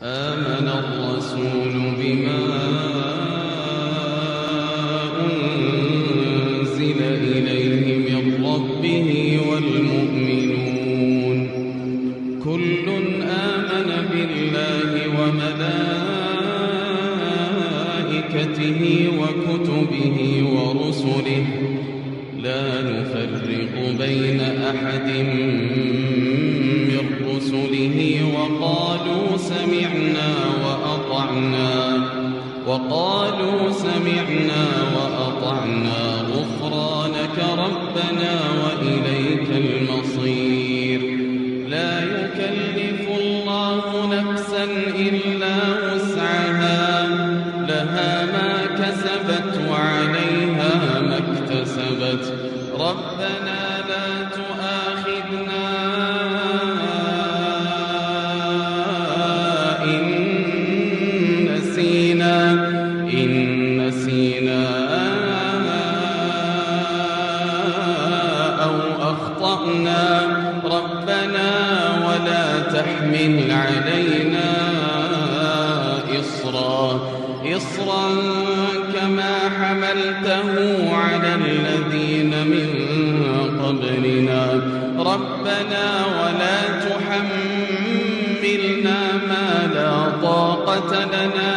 آمن الرسول بما أنزل إليه من ربه والمؤمنون كل آمن بالله وملائكته وكتبه ورسله لا نفرق بين أحد من رسله وقالوا سمعنا وأطعنا غفرانك ربنا وإليك المصير لا يكلف الله نفسا إلا وسعها لها ما كسبت وعليها ما اكتسبت ربنا لا تؤاخذنا إن نسينا أو أخطأنا ربنا ولا تحمل علينا إصرا كما حملته على الذين من قبلنا ربنا ولا تحملنا ما لا طاقة لنا